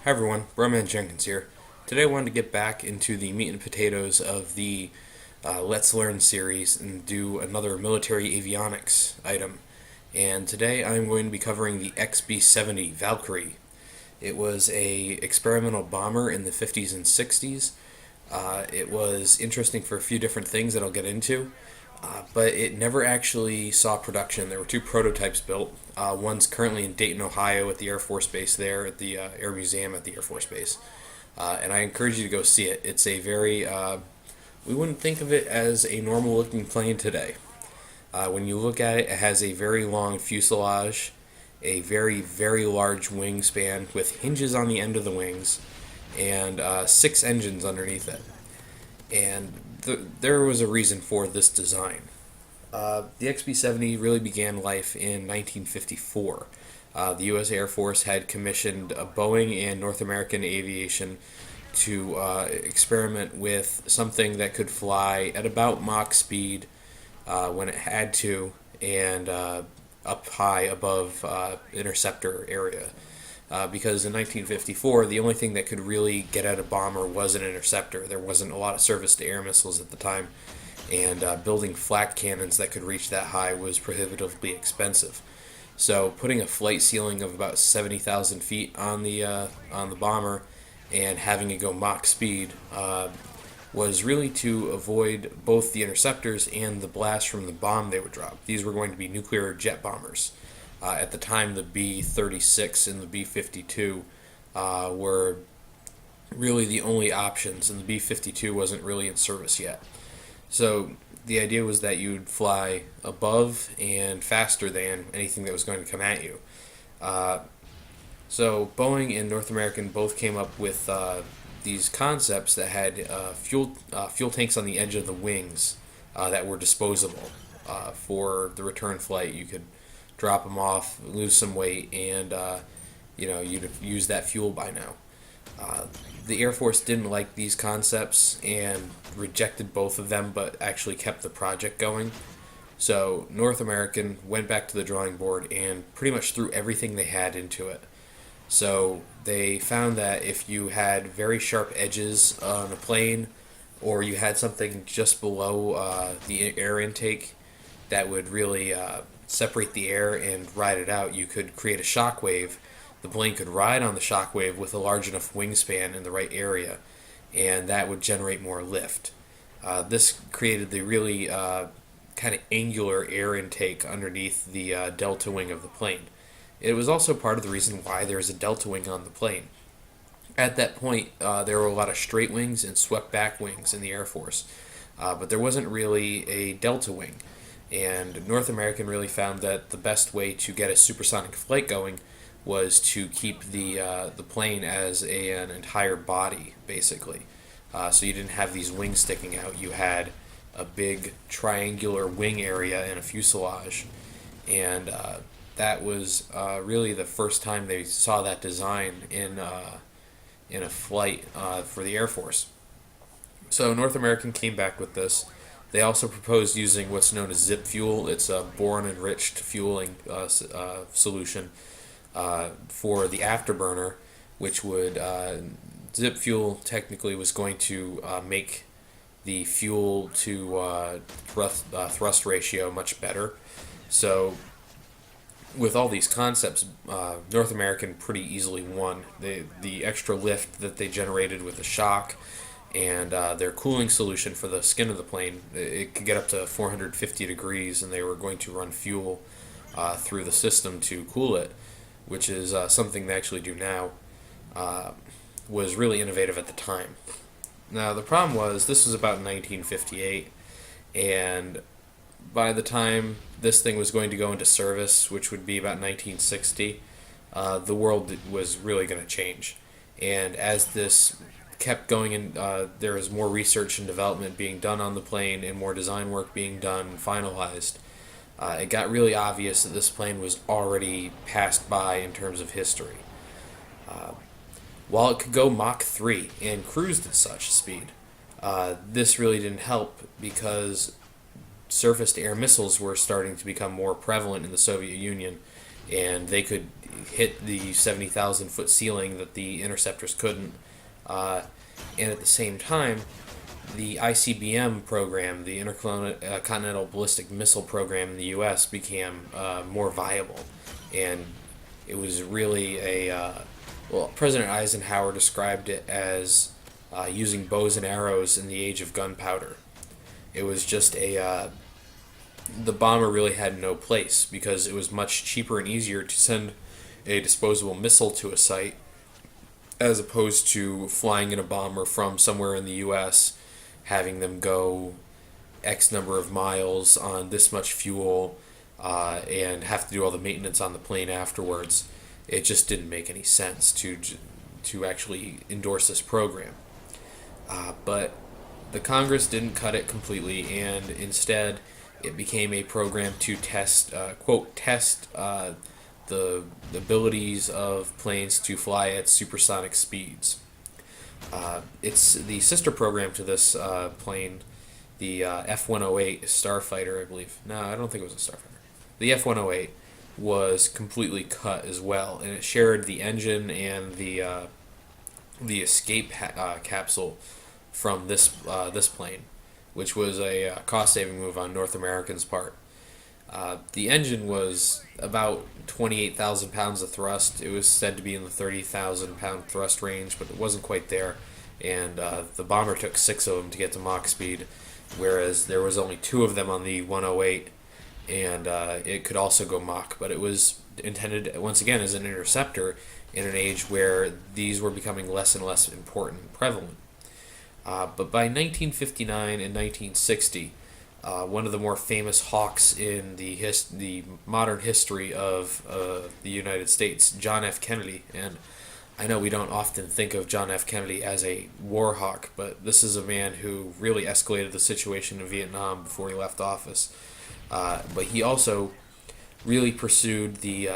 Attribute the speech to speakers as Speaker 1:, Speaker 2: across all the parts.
Speaker 1: Hi everyone, Broman Jenkins here. Today I wanted to get back into the meat and potatoes of the Let's Learn series and do another military avionics item. And today I'm going to be covering the XB-70 Valkyrie. It was a experimental bomber in the 50s and 60s. It was interesting for a few different things that I'll get into. But it never actually saw production. There were two prototypes built. One's currently in Dayton, Ohio at the Air Force Base there, at the Air Museum at the Air Force Base. And I encourage you to go see it. It's a very, we wouldn't think of it as a normal looking plane today. When you look at it, it has a very long fuselage, a very, very large wingspan with hinges on the end of the wings, and 6 engines underneath it. And there was a reason for this design. The XB-70 really began life in 1954. The U.S. Air Force had commissioned Boeing and North American Aviation to experiment with something that could fly at about Mach speed when it had to, and up high above interceptor area. Because in 1954, the only thing that could really get at a bomber was an interceptor. There wasn't a lot of surface-to-air missiles at the time, and building flak cannons that could reach that high was prohibitively expensive. So putting a flight ceiling of about 70,000 feet on the bomber and having it go Mach speed was really to avoid both the interceptors and the blast from the bomb they would drop. These were going to be nuclear jet bombers. At the time, the B-36 and the B-52 were really the only options, and the B-52 wasn't really in service yet. So the idea was that you'd fly above and faster than anything that was going to come at you. So Boeing and North American both came up with these concepts that had fuel tanks on the edge of the wings that were disposable for the return flight. You could drop them off, lose some weight, and you'd have used that fuel by now. The Air Force didn't like these concepts and rejected both of them, but actually kept the project going. So North American went back to the drawing board and pretty much threw everything they had into it. So they found that if you had very sharp edges on a plane, or you had something just below the air intake that would really separate the air and ride it out, you could create a shock wave. The plane could ride on the shock wave with a large enough wingspan in the right area, and that would generate more lift. This created the really kind of angular air intake underneath the delta wing of the plane. It was also part of the reason why there's a delta wing on the plane. At that point, there were a lot of straight wings and swept back wings in the Air Force, but there wasn't really a delta wing. And North American really found that the best way to get a supersonic flight going was to keep the plane as an entire body, basically. So you didn't have these wings sticking out. You had a big triangular wing area and a fuselage. And that was really the first time they saw that design in a flight for the Air Force. So North American came back with this. They also proposed using what's known as zip fuel. It's a boron-enriched fueling solution for the afterburner, which would zip fuel technically was going to make the fuel to thrust ratio much better. So with all these concepts, North American pretty easily won. The extra lift that they generated with the shock and their cooling solution for the skin of the plane, it could get up to 450 degrees, and they were going to run fuel through the system to cool it, which is something they actually do now, was really innovative at the time. Now, the problem was, this was about 1958, and by the time this thing was going to go into service, which would be about 1960, the world was really going to change. And as this kept going, and there was more research and development being done on the plane and more design work being done and finalized, it got really obvious that this plane was already passed by in terms of history. While it could go Mach 3 and cruised at such speed, this really didn't help because surface-to-air missiles were starting to become more prevalent in the Soviet Union, and they could hit the 70,000 foot ceiling that the interceptors couldn't. And at the same time, the ICBM program, the Intercontinental Ballistic Missile Program in the U.S., became more viable, and it was really well, President Eisenhower described it as using bows and arrows in the age of gunpowder. It was just the bomber really had no place because it was much cheaper and easier to send a disposable missile to a site as opposed to flying in a bomber from somewhere in the U.S., having them go X number of miles on this much fuel, and have to do all the maintenance on the plane afterwards. It just didn't make any sense to actually endorse this program. But the Congress didn't cut it completely, and instead it became a program to test, test the abilities of planes to fly at supersonic speeds. It's the sister program to this plane, the F-108 Starfighter, I believe. No, I don't think it was a Starfighter. The F-108 was completely cut as well, and it shared the engine and the escape capsule from this plane, which was a cost-saving move on North Americans' part. The engine was about 28,000 pounds of thrust. It was said to be in the 30,000 pound thrust range, but it wasn't quite there. And the bomber took 6 of them to get to Mach speed, whereas there was only 2 of them on the 108, and it could also go Mach. But it was intended, once again, as an interceptor in an age where these were becoming less and less important and prevalent. But by 1959 and 1960, one of the more famous hawks in the modern history of the United States, John F. Kennedy. And I know we don't often think of John F. Kennedy as a war hawk, but this is a man who really escalated the situation in Vietnam before he left office. But he also really pursued the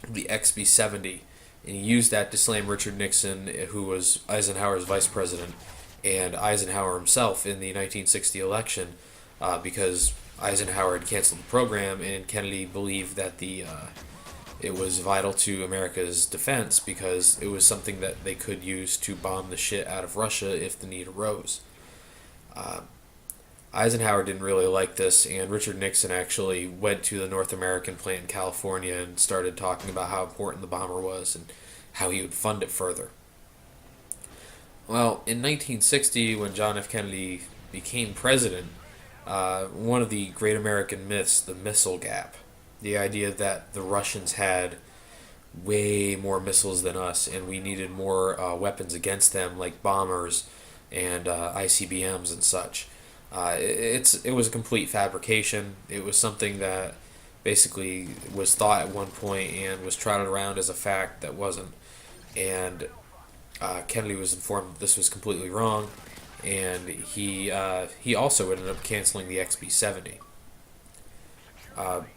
Speaker 1: XB-70, and he used that to slam Richard Nixon, who was Eisenhower's vice president, and Eisenhower himself in the 1960 election, because Eisenhower had canceled the program, and Kennedy believed that it was vital to America's defense because it was something that they could use to bomb the shit out of Russia if the need arose. Eisenhower didn't really like this, and Richard Nixon actually went to the North American plant in California and started talking about how important the bomber was and how he would fund it further. Well, in 1960, when John F. Kennedy became president, one of the great American myths, the missile gap, the idea that the Russians had way more missiles than us and we needed more weapons against them, like bombers and ICBMs and such. It was a complete fabrication. It was something that basically was thought at one point and was trotted around as a fact that wasn't. And Kennedy was informed that this was completely wrong, and he also ended up canceling the XB-70.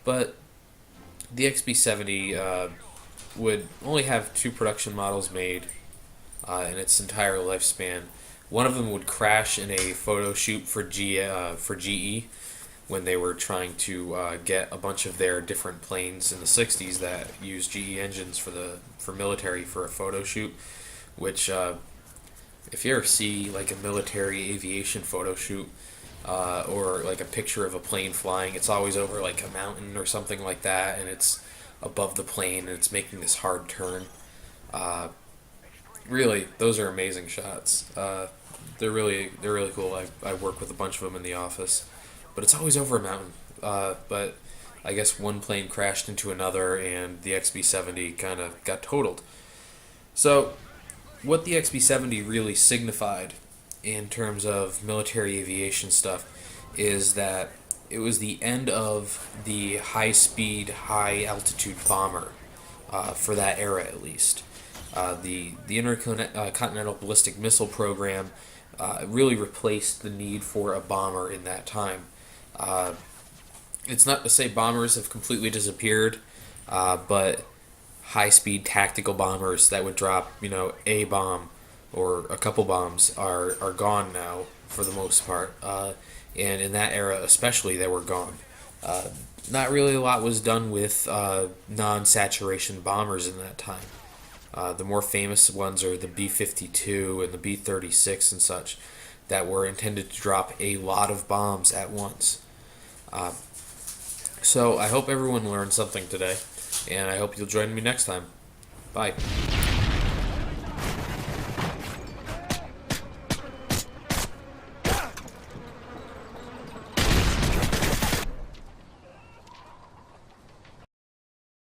Speaker 1: But the XB-70 would only have 2 production models made in its entire lifespan. One of them would crash in a photo shoot for GE when they were trying to get a bunch of their different planes in the 60s that used GE engines for military for a photo shoot, which if you ever see like a military aviation photo shoot or like a picture of a plane flying, it's always over like a mountain or something like that, and it's above the plane and it's making this hard turn. Really, those are amazing shots. They're really cool. I work with a bunch of them in the office, but it's always over a mountain. But I guess one plane crashed into another, and the XB-70 kind of got totaled. So, what the XB-70 really signified in terms of military aviation stuff is that it was the end of the high-speed, high-altitude bomber for that era, at least. The Intercontinental Ballistic Missile Program really replaced the need for a bomber in that time. It's not to say bombers have completely disappeared, but high-speed tactical bombers that would drop, a bomb or a couple bombs are gone now for the most part. And in that era especially, they were gone. not really a lot was done with non-saturation bombers in that time. The more famous ones are the B-52 and the B-36 and such that were intended to drop a lot of bombs at once. Uh, so I hope everyone learned something today, and I hope you'll join me next time. Bye.